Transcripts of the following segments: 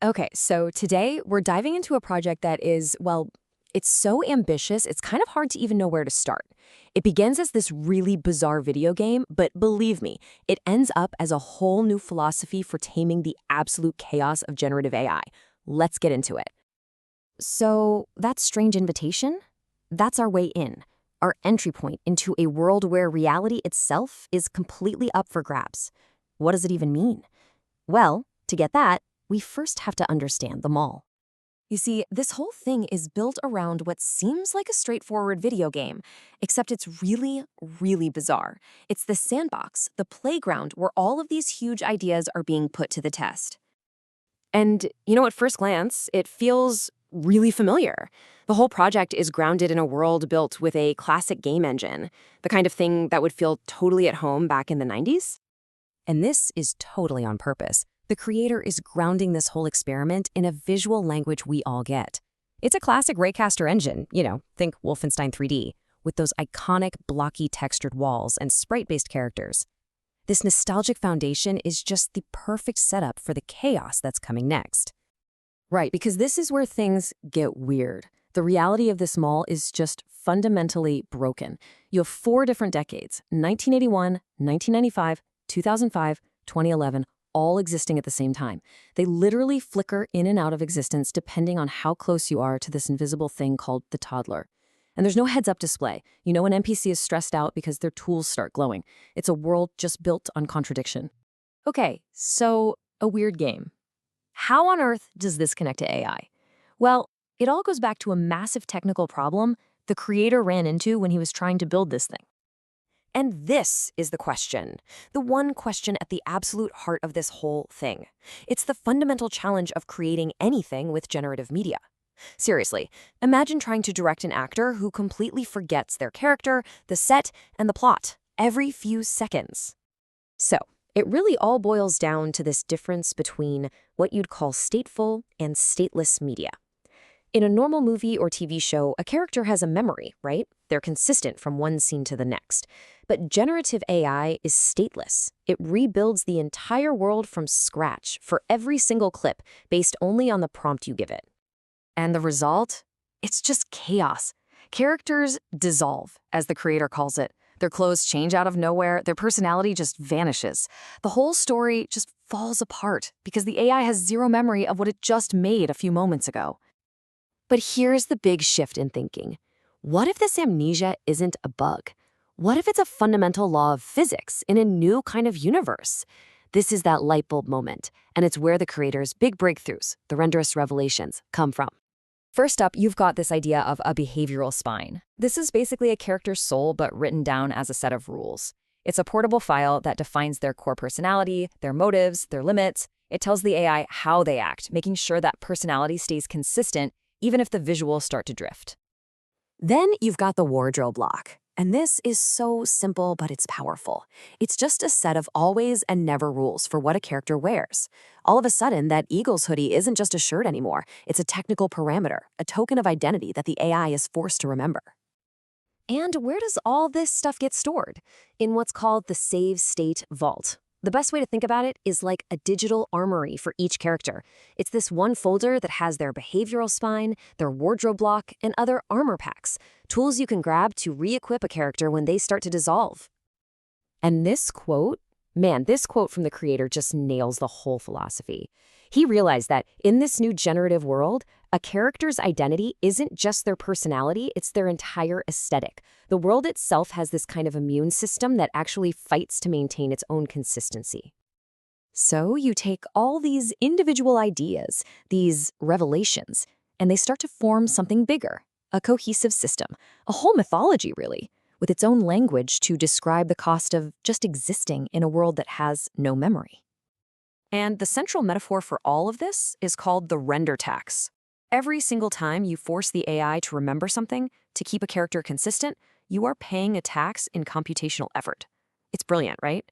Okay, so today we're diving into a project that is, well, it's so ambitious, it's kind of hard to even know where to start. It begins as this really bizarre video game, but believe me, it ends up as a whole new philosophy for taming the absolute chaos of generative AI. Let's get into it. So, that strange invitation? That's our way in, our entry point into a world where reality itself is completely up for grabs. What does it even mean? Well, to get that, we first have to understand the mall. You see, this whole thing is built around what seems like a straightforward video game, except it's really, really bizarre. It's the sandbox, the playground where all of these huge ideas are being put to the test. And, at first glance, it feels really familiar. The whole project is grounded in a world built with a classic game engine, the kind of thing that would feel totally at home back in the 90s. And this is totally on purpose. The creator is grounding this whole experiment in a visual language we all get. It's a classic Raycaster engine, think Wolfenstein 3D, with those iconic blocky textured walls and sprite-based characters. This nostalgic foundation is just the perfect setup for the chaos that's coming next. Right, because this is where things get weird. The reality of this mall is just fundamentally broken. You have 4 different decades, 1981, 1995, 2005, 2011, all existing at the same time. They literally flicker in and out of existence depending on how close you are to this invisible thing called the toddler. And there's no heads-up display. An NPC is stressed out because their tools start glowing. It's a world just built on contradiction. Okay, so a weird game. How on earth does this connect to AI? Well, it all goes back to a massive technical problem the creator ran into when he was trying to build this thing. And this is the question, the one question at the absolute heart of this whole thing. It's the fundamental challenge of creating anything with generative media. Seriously, imagine trying to direct an actor who completely forgets their character, the set, and the plot every few seconds. So, it really all boils down to this difference between what you'd call stateful and stateless media. In a normal movie or TV show, a character has a memory, right? They're consistent from one scene to the next. But generative AI is stateless. It rebuilds the entire world from scratch for every single clip based only on the prompt you give it. And the result? It's just chaos. Characters dissolve, as the creator calls it. Their clothes change out of nowhere, their personality just vanishes. The whole story just falls apart because the AI has zero memory of what it just made a few moments ago. But here's the big shift in thinking. What if this amnesia isn't a bug? What if it's a fundamental law of physics in a new kind of universe? This is that light bulb moment, and it's where the creator's big breakthroughs, the renderous revelations, come from. First up, you've got this idea of a behavioral spine. This is basically a character's soul, but written down as a set of rules. It's a portable file that defines their core personality, their motives, their limits. It tells the AI how they act, making sure that personality stays consistent even if the visuals start to drift. Then you've got the wardrobe lock. And this is so simple, but it's powerful. It's just a set of always and never rules for what a character wears. All of a sudden, that Eagles hoodie isn't just a shirt anymore. It's a technical parameter, a token of identity that the AI is forced to remember. And where does all this stuff get stored? In what's called the Save State Vault. The best way to think about it is like a digital armory for each character. It's this one folder that has their behavioral spine, their wardrobe block, and other armor packs, tools you can grab to re-equip a character when they start to dissolve. And this quote from the creator just nails the whole philosophy. He realized that in this new generative world, a character's identity isn't just their personality, it's their entire aesthetic. The world itself has this kind of immune system that actually fights to maintain its own consistency. So you take all these individual ideas, these revelations, and they start to form something bigger, a cohesive system, a whole mythology, really, with its own language to describe the cost of just existing in a world that has no memory. And the central metaphor for all of this is called the render tax. Every single time you force the AI to remember something, to keep a character consistent, you are paying a tax in computational effort. It's brilliant, right?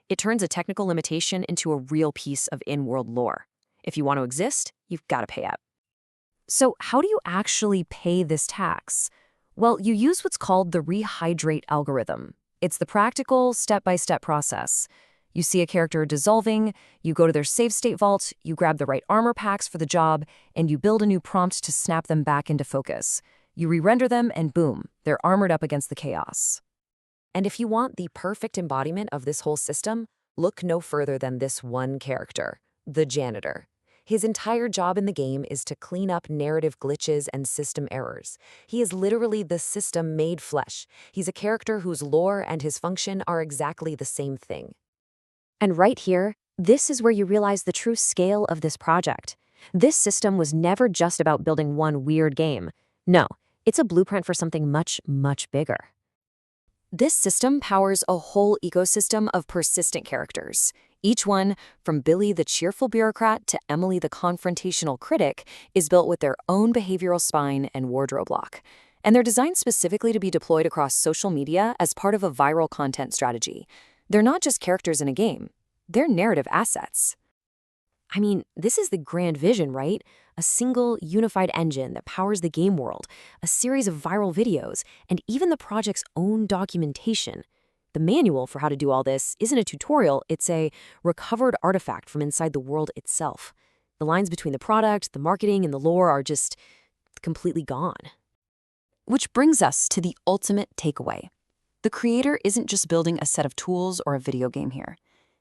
It turns a technical limitation into a real piece of in-world lore. If you want to exist, you've got to pay up. So how do you actually pay this tax? Well, you use what's called the rehydrate algorithm. It's the practical, step-by-step process. You see a character dissolving, you go to their save state vault, you grab the right armor packs for the job, and you build a new prompt to snap them back into focus. You re-render them, and boom, they're armored up against the chaos. And if you want the perfect embodiment of this whole system, look no further than this one character, the janitor. His entire job in the game is to clean up narrative glitches and system errors. He is literally the system made flesh. He's a character whose lore and his function are exactly the same thing. And right here, this is where you realize the true scale of this project. This system was never just about building one weird game. No, it's a blueprint for something much, much bigger. This system powers a whole ecosystem of persistent characters. Each one, from Billy the cheerful bureaucrat to Emily the confrontational critic, is built with their own behavioral spine and wardrobe lock. And they're designed specifically to be deployed across social media as part of a viral content strategy. They're not just characters in a game, they're narrative assets. I mean, this is the grand vision, right? A single, unified engine that powers the game world, a series of viral videos, and even the project's own documentation. The manual for how to do all this isn't a tutorial, it's a recovered artifact from inside the world itself. The lines between the product, the marketing, and the lore are just completely gone. Which brings us to the ultimate takeaway. The creator isn't just building a set of tools or a video game here.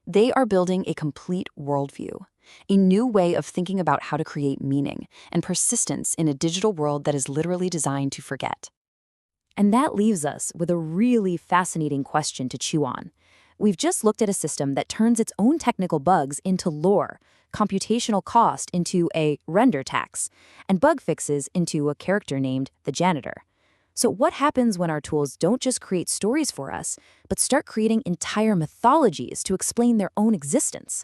They are building a complete worldview, a new way of thinking about how to create meaning and persistence in a digital world that is literally designed to forget. And that leaves us with a really fascinating question to chew on. We've just looked at a system that turns its own technical bugs into lore, computational cost into a render tax, and bug fixes into a character named the janitor. So what happens when our tools don't just create stories for us, but start creating entire mythologies to explain their own existence?